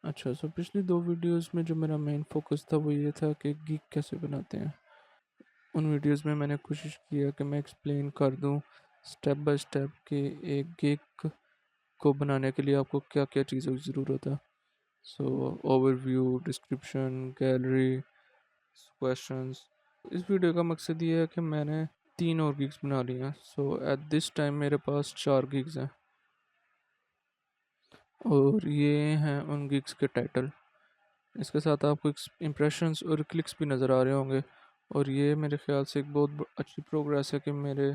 अच्छा, सो पिछली 2 वीडियोज़ में जो मेरा मेन फ़ोकस था वो ये था कि गिग कैसे बनाते हैं। उन वीडियोज़ में मैंने कोशिश किया कि मैं एक्सप्लेन कर दूँ स्टेप बाय स्टेप कि एक गिग को बनाने के लिए आपको क्या-क्या चीज़ों की ज़रूरत है। सो ओवरव्यू, डिस्क्रिप्शन, गैलरी, क्वेश्चंस। इस वीडियो का मकसद ये है कि मैंने 3 और गिग्स बना लिए हैं। सो एट दिस टाइम मेरे पास 4 गिग्स हैं और ये हैं उन गिग्स के टाइटल। इसके साथ आपको इम्प्रेशंस और क्लिक्स भी नज़र आ रहे होंगे और ये मेरे ख्याल से एक बहुत अच्छी प्रोग्रेस है कि मेरे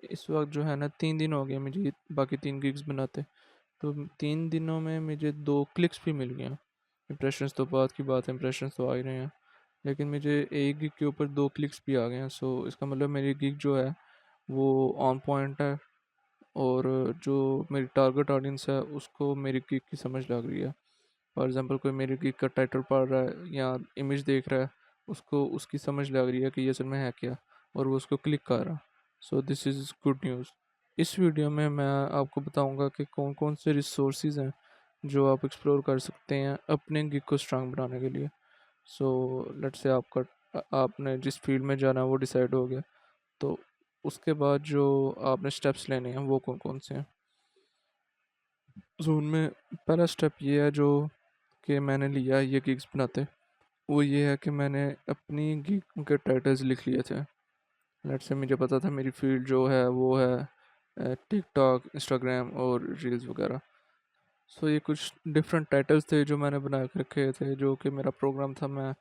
इस वक्त जो है ना 3 दिन हो गए मुझे बाकी 3 गिग्स बनाते। तो 3 दिनों में मुझे 2 क्लिक्स भी मिल गए। इम्प्रेशंस तो बात की बात है, इम्प्रेशंस तो आ ही रहे हैं, लेकिन मुझे एक गिग के ऊपर 2 क्लिक्स भी आ गए हैं। सो इसका मतलब मेरी गिग जो है वो ऑन पॉइंट है और जो मेरी टारगेट ऑडियंस है उसको मेरी गिग की समझ लग रही है। फॉर एग्ज़ाम्पल कोई मेरी गिग का टाइटल पढ़ रहा है या इमेज देख रहा है, उसको उसकी समझ लग रही है कि ये असल में है क्या, और वो उसको क्लिक कर रहा। सो दिस इज़ गुड न्यूज़। इस वीडियो में मैं आपको बताऊंगा कि कौन कौन से रिसोर्सेज हैं जो आप एक्सप्लोर कर सकते हैं अपने गिग को स्ट्रांग बनाने के लिए। सो लेट्स से आपने जिस फील्ड में जाना है वो डिसाइड हो गया, तो उसके बाद जो आपने स्टेप्स लेने हैं वो कौन कौन से हैं। सो उनमें पहला स्टेप ये है जो कि मैंने लिया है ये गिग्स बनाते, वो ये है कि मैंने अपनी गिग के टाइटल्स लिख लिए थे। लेट्स से मुझे पता था मेरी फील्ड जो है वो है टिकटॉक, इंस्टाग्राम और रील्स वगैरह। सो ये कुछ डिफरेंट टाइटल्स थे जो मैंने बना के रखे थे, जो कि मेरा प्रोग्राम था। मैं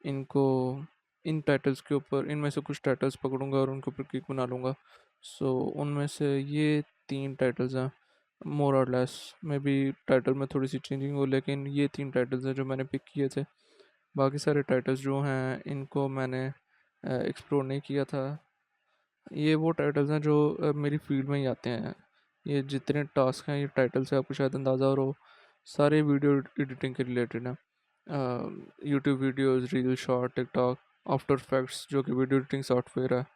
इनको इन टाइटल्स के ऊपर इनमें से कुछ टाइटल्स पकड़ूंगा और उनके ऊपर क्लिक बना लूँगा। सो उनमें से ये 3 टाइटल्स हैं, मोर और लेस में भी टाइटल में थोड़ी सी चेंजिंग हो, लेकिन ये 3 टाइटल्स हैं जो मैंने पिक किए थे। बाकी सारे टाइटल्स जो हैं इनको मैंने एक्सप्लोर नहीं किया था। ये वो टाइटल्स हैं जो मेरी फील्ड में ही आते हैं। ये जितने टास्क हैं ये टाइटल से आपको शायद अंदाज़ा हो रहा हो, सारे वीडियो एडिटिंग के रिलेटेड हैं। YouTube videos, reel, short, TikTok, after effects जो कि वीडियो एडिटिंग सॉफ्टवेयर है।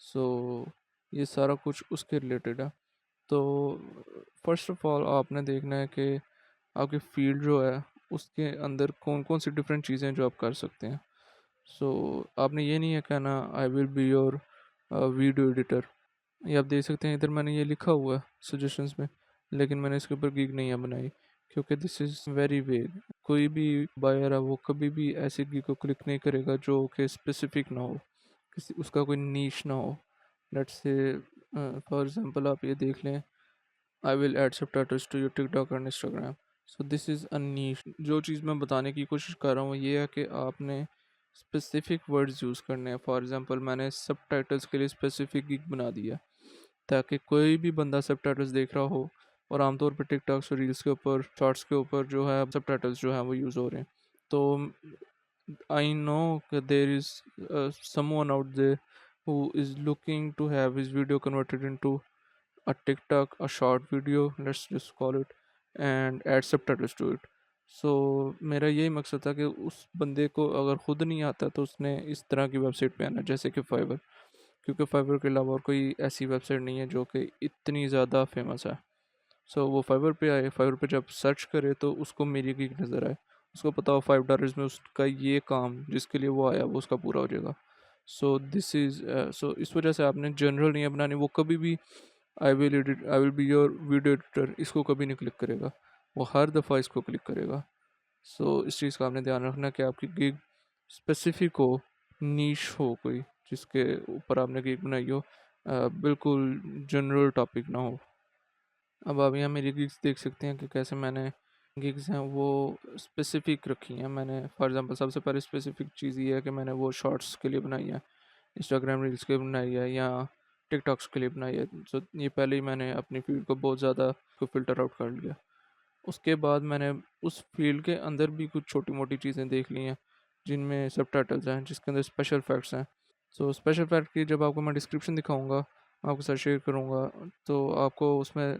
सो ये सारा कुछ उसके रिलेटेड है। तो फर्स्ट ऑफ ऑल आपने देखना है कि आपकी फील्ड जो है उसके अंदर कौन कौन सी डिफरेंट चीज़ें हैं जो आप कर सकते हैं। सो आपने ये नहीं है कहना I will be your video editor. ये आप देख सकते हैं इधर मैंने ये लिखा हुआ है सजेशंस में, लेकिन मैंने इसके ऊपर गिग नहीं है बनाई क्योंकि दिस इज़ वेरी वेग। कोई भी बायर है वो कभी भी ऐसी गिग को क्लिक नहीं करेगा जो कि स्पेसिफिक ना हो, किसी उसका कोई नीश ना हो। लेट्स से फॉर एग्जांपल आप ये देख लें, I will add subtitles to your TikTok and Instagram. So this is a niche. जो चीज़ मैं बताने की कोशिश कर रहा हूँ ये है कि आपने स्पेसिफिक वर्ड्स यूज़ करने हैं। फॉर एग्जांपल मैंने सबटाइटल्स के लिए स्पेसिफिक गिग बना दिया ताकि कोई भी बंदा सबटाइटल्स देख रहा हो, और आमतौर पर टिकटॉक्स और रील्स के ऊपर, शॉर्ट्स के ऊपर जो है सबटाइटल्स जो हैं वो यूज़ हो रहे हैं। तो I know there is someone out there who is looking to have his video converted into a TikTok, a short video, let's just call it, and add subtitles to it. So मेरा यही मकसद था कि उस बंदे को अगर खुद नहीं आता तो उसने इस तरह की वेबसाइट पे आना, जैसे कि फाइवर, क्योंकि फाइवर के अलावा और कोई ऐसी वेबसाइट नहीं है जो कि इतनी ज़्यादा फेमस है। सो वो फाइवर पे आए, फाइवर पे जब सर्च करे तो उसको मेरी गिग नज़र आए, उसको पता हो $5 में उसका ये काम जिसके लिए वो आया वो उसका पूरा हो जाएगा। सो दिस इज़ सो इस वजह से आपने जनरल नहीं बनानी। वो कभी भी I will be your video editor इसको कभी नहीं क्लिक करेगा, वो हर दफ़ा इसको क्लिक करेगा। सो इस चीज़ का आपने ध्यान रखना कि आपकी गिग स्पेसिफिक हो, नीश हो कोई, जिसके ऊपर आपने गिग बनाई हो, बिल्कुल जनरल टॉपिक ना हो। अब आप यहाँ मेरी गिग्स देख सकते हैं कि कैसे मैंने गिग्स हैं वो स्पेसिफिक रखी हैं। मैंने फॉर एग्जांपल सबसे पहले स्पेसिफिक चीज़ ये है कि मैंने वो शॉर्ट्स के लिए बनाई है, इंस्टाग्राम रील्स के लिए बनाई है या टिकटॉक्स के लिए बनाई है। सो ये पहले ही मैंने अपनी फील्ड को बहुत ज़्यादा को फ़िल्टर आउट कर लिया। उसके बाद मैंने उस फील्ड के अंदर भी कुछ छोटी मोटी चीज़ें देख ली हैं जिनमें सबटाइटल्स हैं, जिसके अंदर स्पेशल फैक्ट्स हैं। सो स्पेशल फैक्ट की जब आपको मैं डिस्क्रिप्शन दिखाऊंगा, आपके साथ शेयर करूंगा, तो आपको उसमें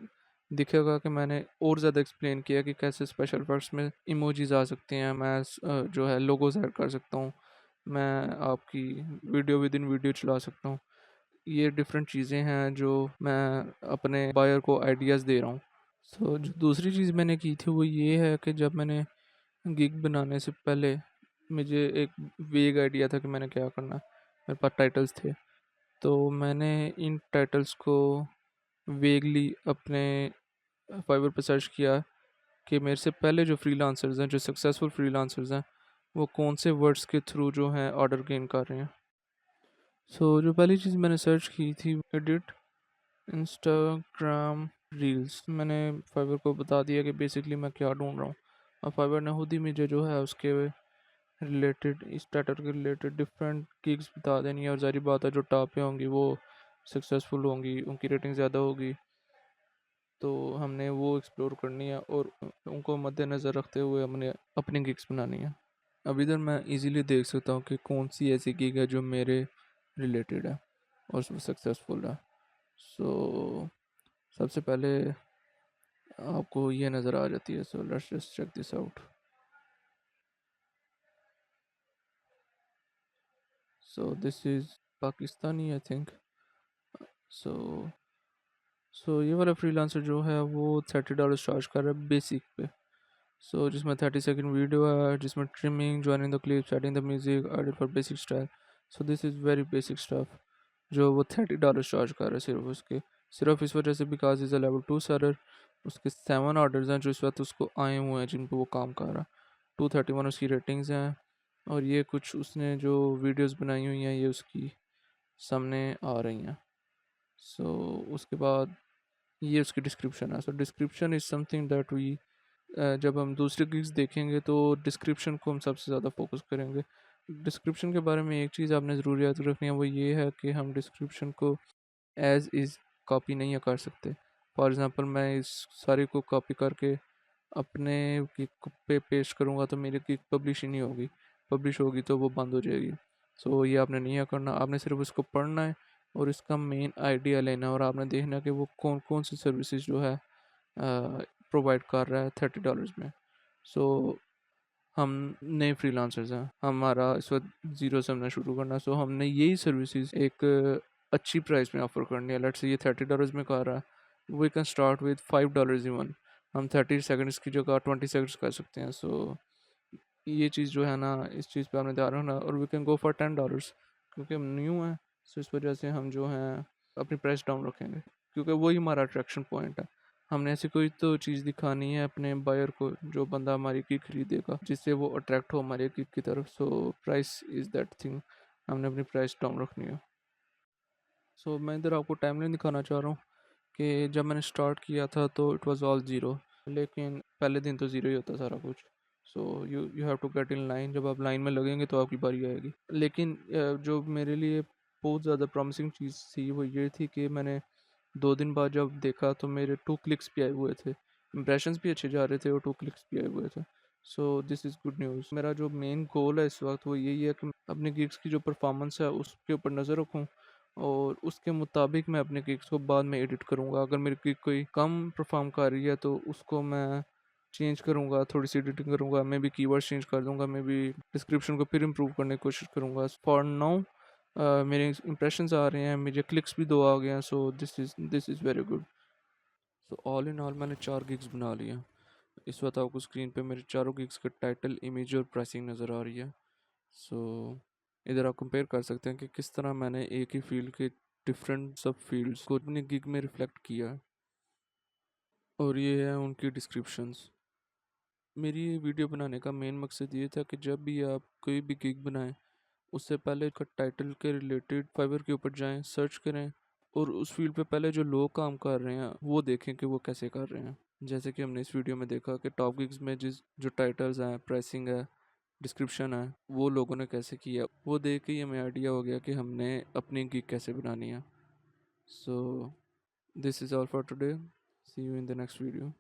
दिखेगा कि मैंने और ज़्यादा एक्सप्लेन किया कि कैसे स्पेशल फैक्ट्स में इमोजीज आ सकते हैं, मैं जो है लोगोज ऐड कर सकता हूँ, मैं आपकी वीडियो विद इन वीडियो चला सकता हूँ। ये डिफरेंट चीज़ें हैं जो मैं अपने बायर को आइडियाज़ दे रहा हूँ। सो जो दूसरी चीज़ मैंने की थी वो ये है कि जब मैंने गिग बनाने से पहले मुझे एक वेग आइडिया था कि मैंने क्या करना है। मेरे पास टाइटल्स थे, तो मैंने इन टाइटल्स को वेगली अपने फाइवर पर सर्च किया कि मेरे से पहले जो फ्रीलांसर्स हैं, जो सक्सेसफुल फ्रीलांसर्स हैं, वो कौन से वर्ड्स के थ्रू जो हैं ऑर्डर गेन कर रहे हैं। जो पहली चीज़ मैंने सर्च की थी, एडिट इंस्टाग्राम रील्स। मैंने फाइवर को बता दिया कि बेसिकली मैं क्या ढूंढ रहा हूँ, और फाइवर ने खुद ही मुझे जो है उसके रिलेटेड, इस टाइटल के रिलेटेड डिफरेंट गिग्स बता देनी है। और जारी बात है, जो टॉप पे होंगी वो सक्सेसफुल होंगी, उनकी रेटिंग ज़्यादा होगी, तो हमने वो एक्सप्लोर करनी है और उनको मद्देनज़र रखते हुए हमने अपनी गिग्स बनानी है। अब इधर मैं इजीली देख सकता हूँ कि कौन सी ऐसी गिग है जो मेरे रिलेटेड है और सक्सेसफुल है। सो सबसे पहले आपको ये नज़र आ जाती है। So let's just check this out. So this is Pakistani I think. So ये वाला फ्रीलांसर जो है वो $30 चार्ज कर रहा है बेसिक पे। जिसमें 30 सेकेंड वीडियो है, जिसमें trimming, joining the clips, adding the music, edit for basic style. This is very basic stuff, जो वो $30 चार्ज कर रहा है सिर्फ इस वजह से because is a level 2 seller. उसके 7 ऑर्डर्स हैं जो इस वक्त उसको आए हुए हैं, जिन पर वो काम कर रहा है। 231 उसकी रेटिंग्स हैं, और ये कुछ उसने जो वीडियोस बनाई हुई हैं ये उसकी सामने आ रही हैं। उसके बाद ये उसकी डिस्क्रिप्शन है। Description is something that we, जब हम दूसरे गिग्स देखेंगे तो डिस्क्रिप्शन को हम सबसे ज़्यादा फोकस करेंगे। डिस्क्रिप्शन के बारे में एक चीज़ आपने ज़रूर याद रखनी है, वो ये है कि हम डिस्क्रिप्शन को एज़ इज़ कॉपी नहीं कर सकते। फॉर एग्ज़ाम्पल मैं इस सारी को कॉपी करके अपने गिग पे पेस्ट करूँगा तो मेरी गिग पब्लिश ही नहीं होगी। पब्लिश होगी तो वो बंद हो जाएगी। ये आपने नहीं करना, आपने सिर्फ उसको पढ़ना है और इसका मेन आइडिया लेना है, और आपने देखना है कि वो कौन कौन सी सर्विसेज जो है प्रोवाइड कर रहा है $30 में। सो हम नए फ्रीलांसर्स हैं, हमारा इस वक्त ज़ीरो से हमने शुरू करना है। हमने यही सर्विसेज एक अच्छी प्राइस में ऑफर करनी है। लेट्स से ये $30 में कर रहा है, we can start with $5 even. हम 30 सेकेंड्स की जगह 20 सेकेंड्स कर सकते हैं। ये चीज़ जो है ना, इस चीज़ पे आपने ध्यान रखना, और वी कैन गो फॉर $10 क्योंकि हम न्यू हैं। इस वजह से हम जो हैं अपनी प्राइस डाउन रखेंगे, क्योंकि वही हमारा अट्रैक्शन पॉइंट है। हमने ऐसी कोई तो चीज़ दिखानी है अपने बायर को, जो बंदा हमारी की खरीदेगा, जिससे वो अट्रैक्ट हो हमारी की तरफ। प्राइस इज़ दैट थिंग, हमने अपनी प्राइस डाउन रखनी है। मैं इधर आपको टाइमलाइन दिखाना चाह रहा हूँ कि जब मैंने स्टार्ट किया था तो इट वाज ऑल ज़ीरो, लेकिन पहले दिन तो ज़ीरो ही होता सारा कुछ। You you have to get in line. जब आप लाइन में लगेंगे तो आपकी बारी आएगी। लेकिन जो मेरे लिए बहुत ज़्यादा प्रॉमिसिंग चीज़ थी वो ये थी कि मैंने 2 दिन बाद जब देखा तो मेरे 2 क्लिक्स भी आए हुए थे, इंप्रेशंस भी अच्छे जा रहे थे और 2 क्लिक्स भी आए हुए थे। This is good news. मेरा जो मेन गोल है इस वक्त वो यही है कि अपने गिग्स की जो परफॉर्मेंस है उसके ऊपर नज़र रखूँ, और उसके मुताबिक मैं अपने गिग्स को बाद में एडिट करूँगा। अगर मेरी गिग कोई कम परफॉर्म कर रही है तो उसको मैं चेंज करूँगा, थोड़ी सी एडिटिंग करूँगा, मैं भी कीवर्ड्स चेंज कर दूँगा, मैं भी डिस्क्रिप्शन को फिर इम्प्रूव करने की कोशिश करूँगा। फॉर नाउ मेरे इंप्रेशंस आ रहे हैं, मुझे क्लिक्स भी 2 आ गए हैं। This is very good. All in all मैंने 4 गिग्स बना लिया। इस वक्त आपको स्क्रीन पे मेरे चारों गिग्स का टाइटल, इमेज और प्राइसिंग नज़र आ रही है। सो इधर आप कंपेयर कर सकते हैं कि किस तरह मैंने एक ही फील्ड के डिफरेंट सब फील्ड्स को अपनी गिग में रिफ्लेक्ट किया है। और ये है उनकी डिस्क्रिप्शंस। मेरी ये वीडियो बनाने का मेन मकसद ये था कि जब भी आप कोई भी गिग बनाएं, उससे पहले का टाइटल के रिलेटेड फाइवर के ऊपर जाएं, सर्च करें, और उस फील्ड पे पहले जो लोग काम कर रहे हैं वो देखें कि वो कैसे कर रहे हैं। जैसे कि हमने इस वीडियो में देखा कि टॉप गिग्स में जिस जो टाइटल्स हैं, प्राइसिंग है, डिस्क्रिप्शन है, वो लोगों ने कैसे किया, वो देख के ही हमें आइडिया हो गया कि हमने अपनी गिग कैसे बनानी है। So this is all for today. See you in the next video.